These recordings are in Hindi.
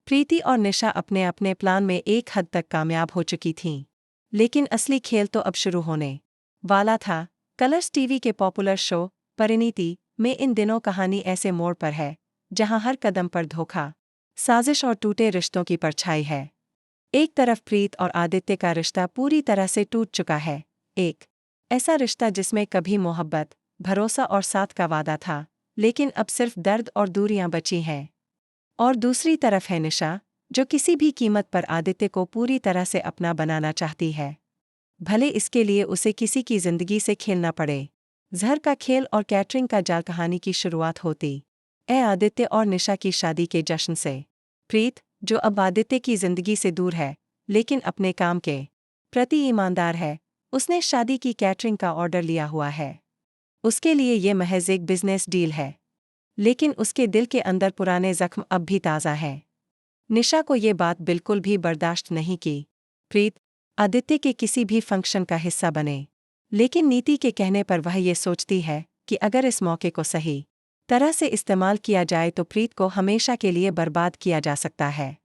प्रीति और निशा अपने अपने प्लान में एक हद तक कामयाब हो चुकी थीं। लेकिन असली खेल तो अब शुरू होने वाला था। कलर्स टीवी के पॉपुलर शो परिणीति में इन दिनों कहानी ऐसे मोड़ पर है जहां हर कदम पर धोखा, साजिश और टूटे रिश्तों की परछाई है। एक तरफ प्रीत और आदित्य का रिश्ता पूरी तरह से टूट चुका है। एक ऐसा रिश्ता जिसमें कभी मोहब्बत, भरोसा और साथ का वादा था, लेकिन अब सिर्फ दर्द और दूरियां बची हैं। और दूसरी तरफ है निशा, जो किसी भी कीमत पर आदित्य को पूरी तरह से अपना बनाना चाहती है, भले इसके लिए उसे किसी की जिंदगी से खेलना पड़े। जहर का खेल और कैटरिंग का जाल कहानी की शुरुआत होती आदित्य और निशा की शादी के जश्न से। प्रीत, जो अब आदित्य की जिंदगी से दूर है लेकिन अपने काम के प्रति ईमानदार है, उसने शादी की कैटरिंग का ऑर्डर लिया हुआ है। उसके लिए ये महज एक बिजनेस डील है, लेकिन उसके दिल के अंदर पुराने जख्म अब भी ताज़ा हैं। निशा को ये बात बिल्कुल भी बर्दाश्त नहीं की प्रीत आदित्य के किसी भी फंक्शन का हिस्सा बने, लेकिन नीति के कहने पर वह ये सोचती है कि अगर इस मौके को सही तरह से इस्तेमाल किया जाए तो प्रीत को हमेशा के लिए बर्बाद किया जा सकता है।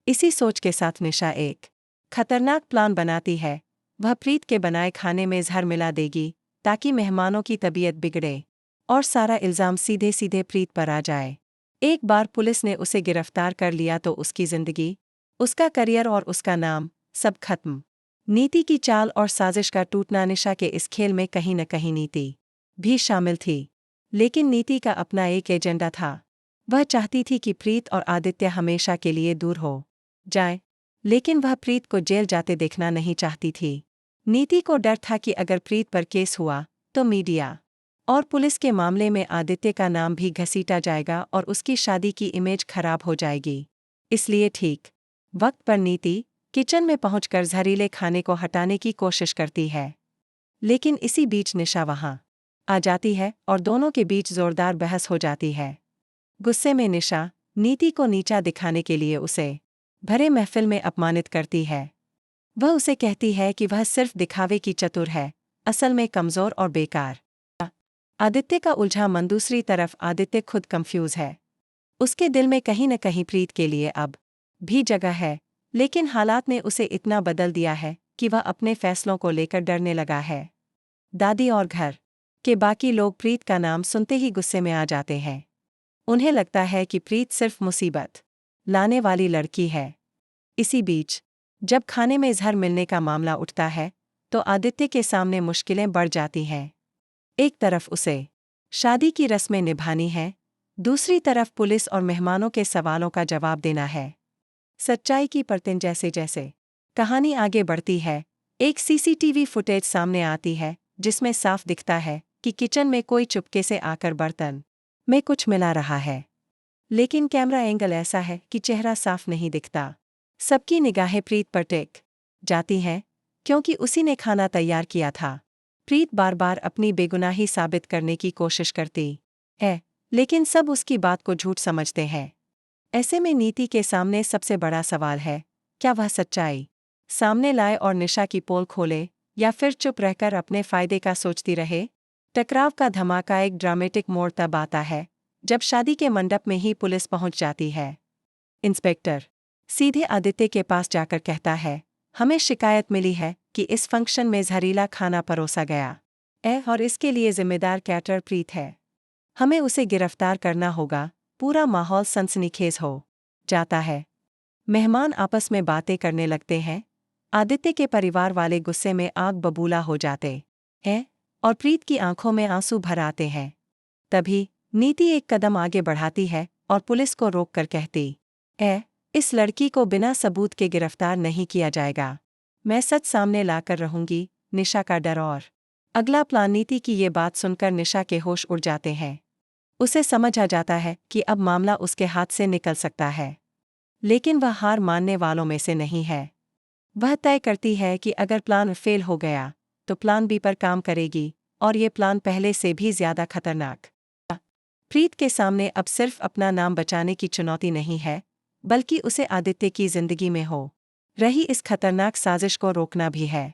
इसी सोच के साथ निशा एक खतरनाक प्लान बनाती है। वह प्रीत के बनाए खाने में जहर मिला देगी ताकि मेहमानों की तबीयत बिगड़े और सारा इल्ज़ाम सीधे सीधे प्रीत पर आ जाए। एक बार पुलिस ने उसे गिरफ्तार कर लिया तो उसकी जिंदगी, उसका करियर और उसका नाम सब खत्म। नीति की चाल और साजिश का टूटना। निशा के इस खेल में कहीं न कहीं नीति भी शामिल थी, लेकिन नीति का अपना एक एजेंडा था। वह चाहती थी कि प्रीत और आदित्य हमेशा के लिए दूर हो जाए, लेकिन वह प्रीत को जेल जाते देखना नहीं चाहती थी। नीति को डर था कि अगर प्रीत पर केस हुआ तो मीडिया और पुलिस के मामले में आदित्य का नाम भी घसीटा जाएगा और उसकी शादी की इमेज खराब हो जाएगी। इसलिए ठीक वक्त पर नीति किचन में पहुंचकर जहरीले खाने को हटाने की कोशिश करती है, लेकिन इसी बीच निशा वहां आ जाती है और दोनों के बीच जोरदार बहस हो जाती है। गुस्से में निशा नीति को नीचा दिखाने के लिए उसे भरे महफिल में अपमानित करती है। वह उसे कहती है कि वह सिर्फ दिखावे की चतुर है, असल में कमजोर और बेकार। आदित्य का उलझा मन। दूसरी तरफ आदित्य खुद कंफ्यूज है। उसके दिल में कहीं न कहीं प्रीत के लिए अब भी जगह है, लेकिन हालात ने उसे इतना बदल दिया है कि वह अपने फैसलों को लेकर डरने लगा है। दादी और घर के बाकी लोग प्रीत का नाम सुनते ही गुस्से में आ जाते हैं। उन्हें लगता है कि प्रीत सिर्फ मुसीबत लाने वाली लड़की है। इसी बीच जब खाने में जहर मिलने का मामला उठता है तो आदित्य के सामने मुश्किलें बढ़ जाती हैं। एक तरफ उसे शादी की रस्में निभानी हैं, दूसरी तरफ पुलिस और मेहमानों के सवालों का जवाब देना है। सच्चाई की परतें जैसे जैसे कहानी आगे बढ़ती है, एक सीसीटीवी फुटेज सामने आती है जिसमें साफ दिखता है कि किचन में कोई चुपके से आकर बर्तन में कुछ मिला रहा है, लेकिन कैमरा एंगल ऐसा है कि चेहरा साफ नहीं दिखता। सबकी निगाहें प्रीत पर टिक जाती हैं, क्योंकि उसी ने खाना तैयार किया था। प्रीत बार बार अपनी बेगुनाही साबित करने की कोशिश करती है, लेकिन सब उसकी बात को झूठ समझते हैं। ऐसे में नीति के सामने सबसे बड़ा सवाल है, क्या वह सच्चाई सामने लाए और निशा की पोल खोले, या फिर चुप रहकर अपने फायदे का सोचती रहे। टकराव का धमाका एक ड्रामेटिक मोड़ तब आता है जब शादी के मंडप में ही पुलिस पहुंच जाती है। इंस्पेक्टर सीधे आदित्य के पास जाकर कहता है, हमें शिकायत मिली है कि इस फंक्शन में जहरीला खाना परोसा गया है और इसके लिए जिम्मेदार कैटरर प्रीत है। हमें उसे गिरफ्तार करना होगा। पूरा माहौल सनसनीखेज हो जाता है। मेहमान आपस में बातें करने लगते हैं। आदित्य के परिवार वाले गुस्से में आग बबूला हो जाते हैं और प्रीत की आंखों में आंसू भर आते हैं। तभी नीति एक कदम आगे बढ़ाती है और पुलिस को रोककर कहती है, इस लड़की को बिना सबूत के गिरफ्तार नहीं किया जाएगा। मैं सच सामने लाकर रहूंगी। निशा का डर और अगला प्लान। नीति की ये बात सुनकर निशा के होश उड़ जाते हैं। उसे समझ आ जाता है कि अब मामला उसके हाथ से निकल सकता है, लेकिन वह हार मानने वालों में से नहीं है। वह तय करती है कि अगर प्लान फेल हो गया तो प्लान बी पर काम करेगी, और ये प्लान पहले से भी ज्यादा खतरनाक। प्रीत के सामने अब सिर्फ अपना नाम बचाने की चुनौती नहीं है, बल्कि उसे आदित्य की जिंदगी में हो रही इस खतरनाक साजिश को रोकना भी है।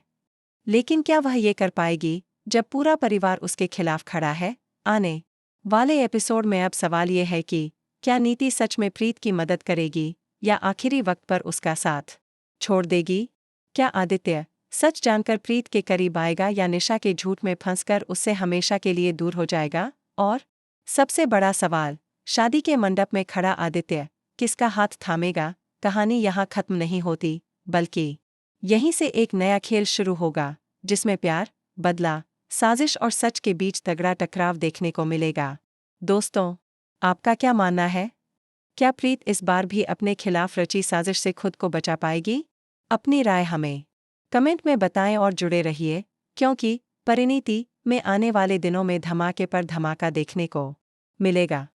लेकिन क्या वह ये कर पाएगी जब पूरा परिवार उसके खिलाफ खड़ा है? आने वाले एपिसोड में अब सवाल ये है कि क्या नीति सच में प्रीत की मदद करेगी या आखिरी वक्त पर उसका साथ छोड़ देगी? क्या आदित्य सच जानकर प्रीत के करीब आएगा या निशा के झूठ में फंसकर उससे हमेशा के लिए दूर हो जाएगा? और सबसे बड़ा सवाल, शादी के मंडप में खड़ा आदित्य किसका हाथ थामेगा? कहानी यहाँ खत्म नहीं होती, बल्कि यहीं से एक नया खेल शुरू होगा, जिसमें प्यार, बदला, साजिश और सच के बीच तगड़ा टकराव देखने को मिलेगा। दोस्तों, आपका क्या मानना है? क्या प्रीत इस बार भी अपने खिलाफ रची साजिश से खुद को बचा पाएगी? अपनी राय हमें कमेंट में बताएं और जुड़े रहिए, क्योंकि परिणीति में आने वाले दिनों में धमाके पर धमाका देखने को मिलेगा।